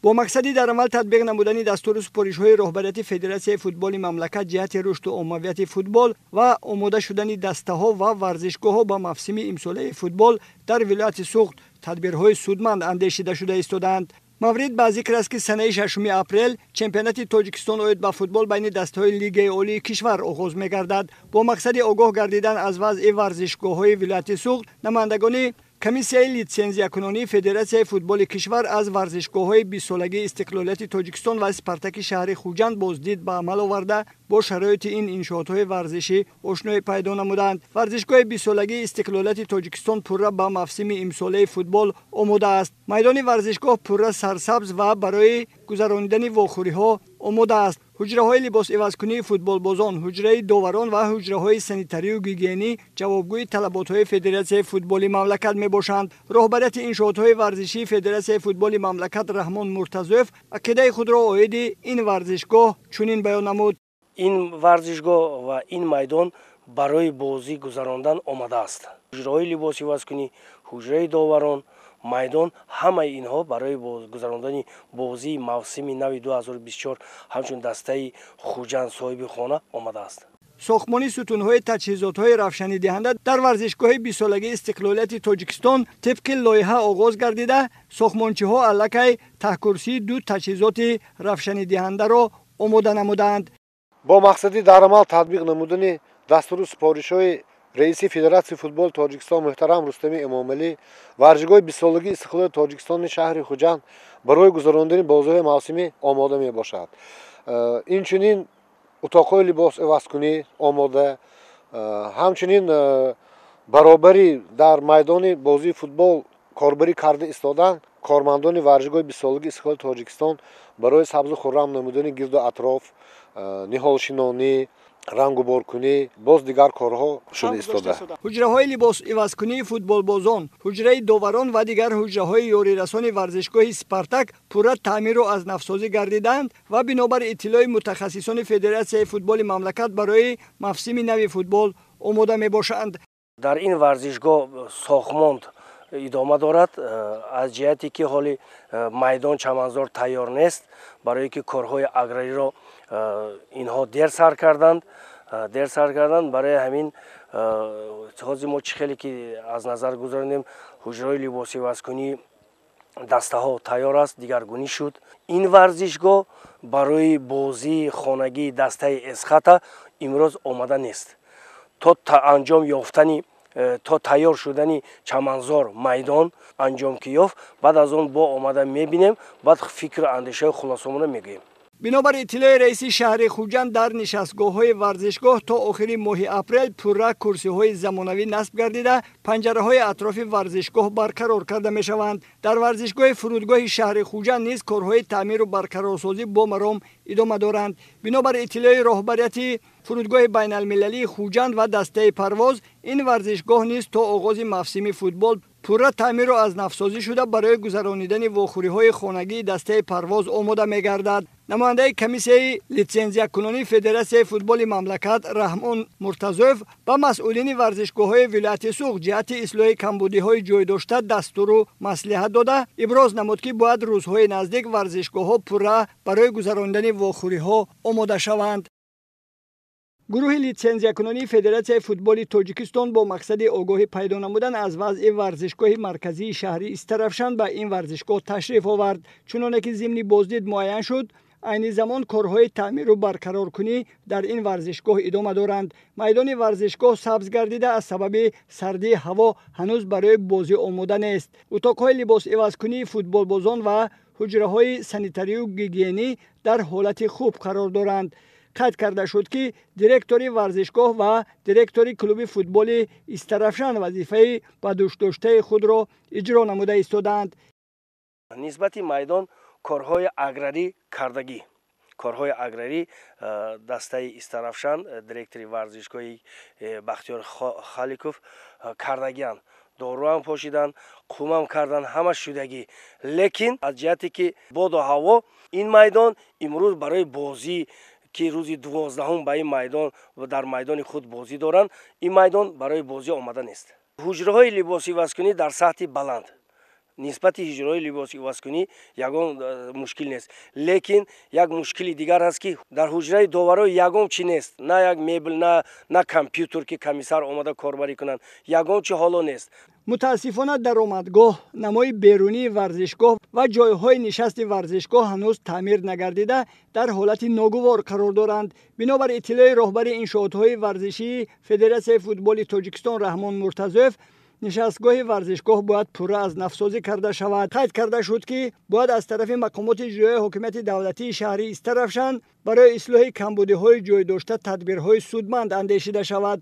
با مقصدی در عمل تطبیق نمودن دستور سپارش‌های رهبریت فدراسیون فوتبال مملکت جهت رشد و عمومیت فوتبال و آماده شدن دسته‌ها و ورزشگاه‌ها با موسم امساله فوتبال در ولایت سوخت تدبیرهای سودمند اندیشیده شده ایستادند. مورد به ذکر است که سنه 6 اپریل چمپیونات تاجیکستان اوید با فوتبال بین دسته‌های لیگ عالی کشور آغاز می‌گردد. با مقصد آگاه گردیدن از وضع ورزشگاه‌های ولایت سوخت، نمایندگان کمیسیون لیتسنزیا کنونی فدراسیون فوتبال کشور از ورزشگاه‌های 20 سالگی استقلالیت تاجیکستان و اسپارتاک شهر خوجند بازدید به عمل آورده با شرایط این انشاءات‌های ورزشی آشنایی پیدا نمودند. ورزشگاه 20 سالگی استقلالیت تاجیکستان پورا با موسم امساله فوتبال آماده است. میدان ورزشگاه پورا سرسبز و برای گذراندن واخوری‌ها آماده است. حجره‌های لباس عوض‌کنی فوتبال بازان، حجره داوران و حجره‌های سانیتاری و گیگینی جوابگوی طلبات‌های فدراسیون فوتبال مملکت میباشند. رهبریت انشاءات‌های ورزشی فدراسیون فوتبال مملکت رحمان مرتضویف عقیده خود را عاید این ورزشگاه چنین بیان نمود: این ورزشگاه و این میدان برای بازی گذراندن آماده است. حجره‌های لباس عوض‌کنی، حجره داوران، میدان، همه اینها برای گذراندن بازی موسم نو 2024 همچون دسته خوجند صاحب خانه آمده است. ساختمانی ستون‌های تجهیزات‌های روشنی دهنده در ورزشگاه 20 سالگی استقلالیت تاجیکستان طبق لایحه آغاز گردیده، ساختمانچی‌ها الکی ته‌کرسی دو تجهیزات روشنی دهنده را آماده نمودند. با مقصدی در عمل تطبیق نمودن دستور سپارش‌های رئیس فدراسیون فوتبال تاجیکستان محترم رستمی امامعلی، ورزشگاه 20 سالگی استقلال تاجیکستان شهر خوجند برای گذراندن بازی‌های موسمی آماده میباشد. اینچنین اتاق‌های لباس عوض‌کنی آماده، همچنین برابری در میدان بازی فوتبال کاربری کرده ایستادن کارمندان ورزشگاه 20 سالگی استقلال تاجیکستان برای سبز و خرم نمودن گرد و اطراف، نهالشینانی، رنگ و بارکنی، باز دیگر کارها شده ایستاده. حجره‌های لباس عوض‌کنی فوتبال بازان، حجره داوران و دیگر حجره‌های یاری رسانی ورزشگاه اسپارتاک پورا تعمیر و از نوسازی گردیدند و بنابر اطلاع متخصصان فدراسیون فوتبال مملکت برای موسم نو فوتبال آماده میباشند. در این ورزشگاه ساختمان ادامه دارد، از جهتی که حالی میدان چمنزار تیار نیست، برای که کارهای اگراری را اینها دیر سر کردند. برای همین ما خیلی که از نظر گذاردیم حجره لباس عوض‌کنی دسته ها تیار است، دیگرگونی شد. این ورزشگاه برای بازی خانگی دسته اسخط امروز آماده نیست. تا انجام یافتنی تا تیار شدنی چمنزار میدان انجام که یافت، بعد از اون با آماده میبینیم، بعد فکر و اندیشه خلاصمون میگیم. بنابر اطلاع رئیس شهر خوجند در نشستگاه‌های ورزشگاه تا آخر ماه اپریل پورا کرسی‌های زمانوی نصب گردیده، پنجره‌های اطراف ورزشگاه برقرار کرده می‌شوند. در ورزشگاه فرودگاه شهر خوجند نیز کارهای تعمیر و برقرارسازی با مرام ادامه دارند. بنابر اطلاع رهبریت فرودگاه بین المللی خوجند و دسته پرواز، این ورزشگاه نیز تا آغاز موسم فوتبال پورا تعمیر و از نوسازی شده برای گذراندن واخوری‌های خانگی دسته پرواز آماده می‌گردد. نماینده کمیسیون لیتسنزیا کنونی فدراسیون فوتبال مملکت رحمان مرتضویف با مسئولین ورزشگاه‌های ولایت سوخت جهت اصلاح کمبودی‌های جای داشته دستور و مصلحت داده، ابراز نمود که باید روزهای نزدیک ورزشگاه‌ها پورا برای گذراندن واخوری‌ها آماده شوند. گروه لیتسنزیا کنونی فدراسیون فوتبال تاجیکستان با مقصد آگاهی پیدا نمودن از وضع ورزشگاه مرکزی شهری استرافشان به این ورزشگاه تشریف آورد. چنانکه که ضمن بازدید معین شد، عین زمان کارهای تعمیر و برقرار کنی در این ورزشگاه ادامه دارند. میدان ورزشگاه سبز گردیده از سبب سردی هوا هنوز برای بازی آماده نیست. اتاق‌های لباس عوض‌کنی فوتبال بازان و حجره‌های سانیتاری و گیگینی در حالت خوب قرار دارند. قید کرده شد که دیرکتوری ورزشگاه و دیرکتوری کلوب فوتبال استرافشان وظیفه به دوش داشته خود را اجرا نموده ایستادند. نسبت میدان کارهای اگراری کردگی، کارهای اگراری دسته استرافشان دیرکتوری ورزشگاهی بختیار خالیکوف کردگیان، دارو هم پاشیدن، قوم هم کردن، همه شدگی. لیکن از جهتی که باد و هوا این میدان امروز برای بازی که روزی 12 به این میدان و در میدان خود بازی دارند، این میدان برای بازی آماده نیست. حجره های لباسی عوض‌کنی در سطح بلند нисбати иҷрои либосикунӣ ягон мушкил нест. Лекин як мушкили дигар ҳаст, ки дар ҳуҷраи доваро ягон чи нест. На як мебел, на компютер, ки комиссар омада корбарӣ кунанд. Ягон чи ҳоло нест. мутаассифона даромадгоҳ, намои берунии варзишгоҳ ва ҷойҳои нишасти варзишгоҳ ҳанӯз таъмир нагардида дар ҳолати ногувор қарор доранд. Бинобар иттилои роҳбари иншоотҳои варзишии Федератсияи футболи Тоҷикистон Раҳмон Муртазоев, нишастгоҳи варзишгоҳ бояд пурра аз нафсозӣ карда шавад. қайд карда шуд, ки бояд аз тарафи мақомоти иҷроии ҳокимияти давлатии шаҳри Истаравшан барои ислоҳи камбудиҳои ҷойдошта тадбирҳои судманд андешида шавад.